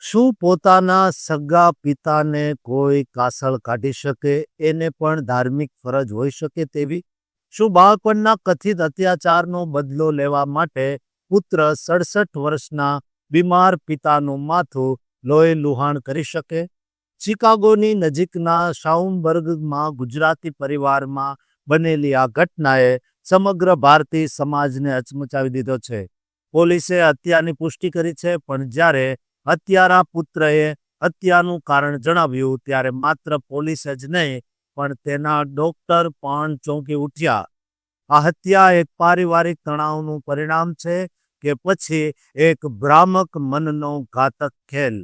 શું પોતાના સગા પિતાને કોઈ કાસળ કાઢી શકે? એને પણ ધાર્મિક ફરજ હોઈ શકે તેવી? શું બાળપણના કથિત અત્યાચારનો બદલો લેવા માટે પુત્ર 67 વર્ષના બીમાર પિતાનું માથું લોહી લુહાણ કરી શકે? શિકાગોની નજીકના શાઉમબર્ગમાં ગુજરાતી પરિવારમાં બનેલી આ ઘટનાએ સમગ્ર ભારતીય સમાજને હચમચાવી દીધો છે. પોલીસે હત્યાની પુષ્ટિ કરી છે, પણ જ્યારે હત્યારા પુત્રએ હત્યાનું કારણ જણાવ્યું ત્યારે માત્ર પોલીસ જ નહીં પણ તેના ડોક્ટર પણ ચોંકી ઉઠ્યા. આ હત્યા એક પારિવારિક તણાવનું પરિણામ છે કે પછી એક ભ્રામક મનનો ઘાતક ખેલ?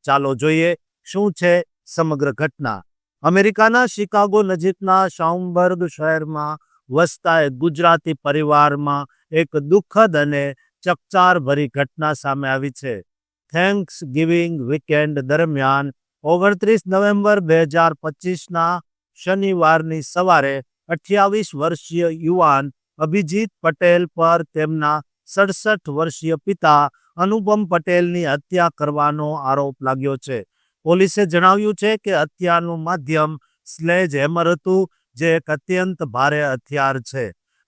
ચાલો જોઈએ શું છે સમગ્ર ઘટના. અમેરિકાના શિકાગો નજીકના શાઉમબર્ગ શહેરમાં વસતા એક ગુજરાતી પરિવારમાં એક દુઃખદ અને ચકચારભરી ઘટના સામે આવી છે. થેન્ક્સ ગિવિંગ વીકેન્ડ દરમિયાન 29 નવેમ્બર 2025ના શનિવારની સવારે 28 વર્ષીય યુવાન અભિજીત પટેલ પર તેમના 67 વર્ષીય પિતા અનુપમ પટેલની હત્યા કરવાનો આરોપ લાગ્યો છે. પોલીસે જણાવ્યું છે કે હત્યાનું માધ્યમ સ્લેજ હેમર હતું, જે એક અત્યંત ભારે હથિયાર છે.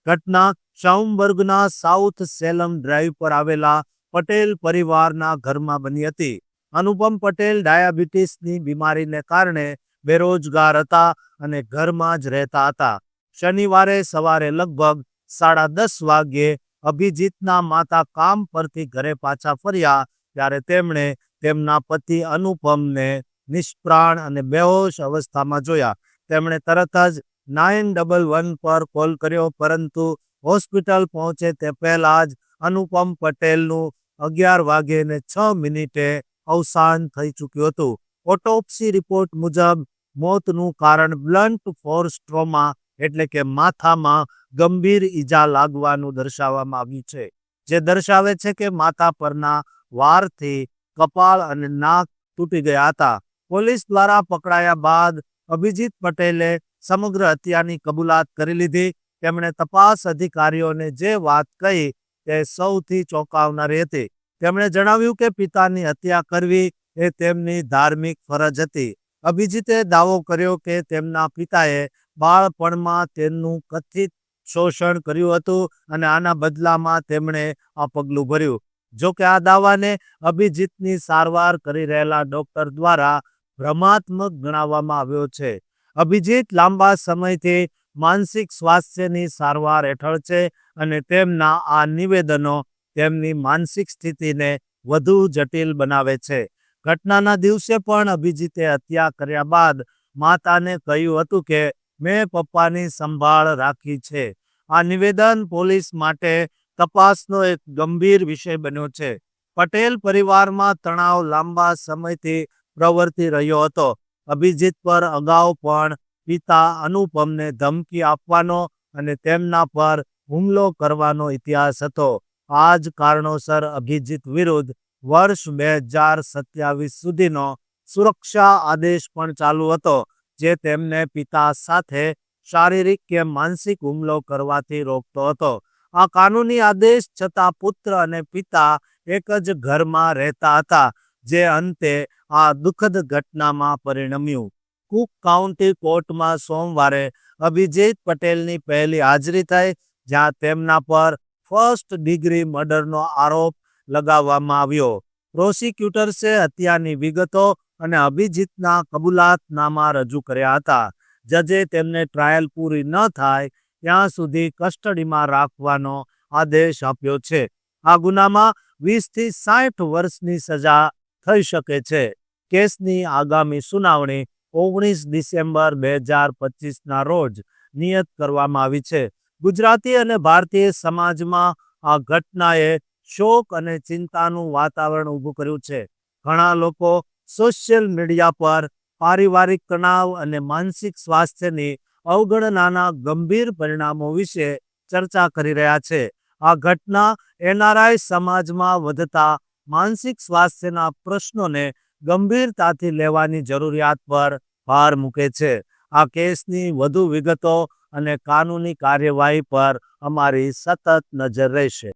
ઘટના શાઉમબર્ગના સાઉથ સેલમ ડ્રાઈવ પર આવેલા પટેલ પરિવારના ઘરમાં બની હતી. અનુપમ પટેલ ડાયાબિટીસની બીમારીને કારણે બેરોજગાર હતા અને ઘરમાં જ રહેતા હતા. શનિવારે સવારે લગભગ 10:30 વાગ્યે અભિજીતના માતા કામ પરથી ઘરે પાછા ફર્યા ત્યારે તેમણે તેમના પતિ અનુપમને નિષ્પ્રાણ અને બેહોશ અવસ્થામાં જોયા. તેમણે તરત જ 911 પર કોલ કર્યો, પરંતુ હોસ્પિટલ પહોંચે તે પહેલા જ અનુપમ પટેલનું 11:06 અવસાન થઈ ચૂક્યું હતું. ઓટોપ્સી રિપોર્ટ મુજબ મોતનું કારણ બ્લન્ટ ફોર્સ ટ્રોમા એટલે કે માથામાં ગંભીર ઈજા લાગવાનું દર્શાવવામાં આવ્યું છે, જે દર્શાવે છે કે માથા પરના વારથી કપાળ અને નાક તૂટી ગયા હતા. પોલીસ દ્વારા પકડાયા બાદ અભિજીત પટેલે સમગ્ર હત્યાની કબૂલાત કરી લીધી. તેમણે તપાસ અધિકારીઓને જે વાત કહી તે સૌથી ચોંકાવનારી હતી. તેમણે જણાવ્યું કે પિતાની હત્યા કરવી એ તેમની ધાર્મિક ફરજ હતી. અભિજીતે દાવો કર્યો કે તેમના પિતાએ બાળપણમાં તેમનું કથિત શોષણ કર્યું હતું અને આના બદલામાં તેમણે આ પગલું ભર્યું. જો કે આ દાવાને અભિજીતની સારવાર કરી રહેલા ડોક્ટર દ્વારા ભ્રમાત્મક ગણાવવામાં આવ્યો છે. અભિજીત લાંબા સમયથી માનસિક સ્વાસ્થ્યની સારવાર હેઠળ છે અને તેમના આ નિવેદનો તેમની માનસિક સ્થિતિને વધુ જટિલ બનાવે છે. ઘટનાના દિવસે પણ અભિજીતે હત્યા કર્યા બાદ માતાને કહ્યું હતું કે મેં પપ્પાની સંભાળ રાખી છે. આ નિવેદન પોલીસ માટે તપાસનો એક ગંભીર વિષય બન્યો છે. પટેલ પરિવારમાં તણાવ લાંબા સમયથી પ્રવર્તી રહ્યો હતો. અભિજીત પર અગાઉ પણ પિતા અનુપમને ધમકી આપવાનો અને તેમના પર હુમલો કરવાનો ઇતિહાસ હતો. આ જ કારણોસર અભિજીત વિરુદ્ધ વર્ષ 2027 સુધીનો સુરક્ષા આદેશ પણ ચાલુ હતો, જે તેમને પિતા સાથે શારીરિક કે માનસિક હુમલો કરવાથી રોકતો હતો. આ કાનૂની આદેશ છતાં પુત્ર અને પિતા એક જ ઘરમાં રહેતા હતા, જે અંતે આ દુઃખદ ઘટનામાં પરિણમ્યું. કુક કાઉન્ટી કોર્ટમાં સોમવારે અભિજીત પટેલની પહેલી હાજરી થઈ, જ્યાં તેમના પર ફર્સ્ટ ડિગ્રી મર્ડરનો આરોપ લગાવવામાં આવ્યો. પ્રોસિક્યુટર્સે હત્યાની વિગતો અને અભિજીતના કબૂલાતનામા રજૂ કર્યા હતા. જજે તેમને ટ્રાયલ પૂરી ન થાય ત્યાં સુધી કસ્ટડીમાં રાખવાનો આદેશ આપ્યો છે. આ ગુનામાં 20 થી 60 વર્ષની સજા થઈ શકે છે. કેસની આગામી સુનાવણી 19 ડિસેમ્બર 2025ના રોજ નિયત કરવામાં આવી છે. ગુજરાતી અને ભારતીય સમાજમાં આ ઘટનાએ શોક અને ચિંતાનું વાતાવરણ ઊભું કર્યું છે. ઘણા લોકો સોશિયલ મીડિયા પર પારિવારિક તણાવ અને માનસિક સ્વાસ્થ્યની અવગણનાના ગંભીર પરિણામો વિશે ચર્ચા કરી રહ્યા છે. આ ઘટના એનઆરઆઈ સમાજમાં વધતા માનસિક સ્વાસ્થ્યના પ્રશ્નોને ગંભીરતાથી લેવાની જરૂરિયાત પર ભાર મૂકે છે. આ કેસની વધુ વિગતો અને કાનૂની કાર્યવાહી પર અમારી સતત નજર રહેશે.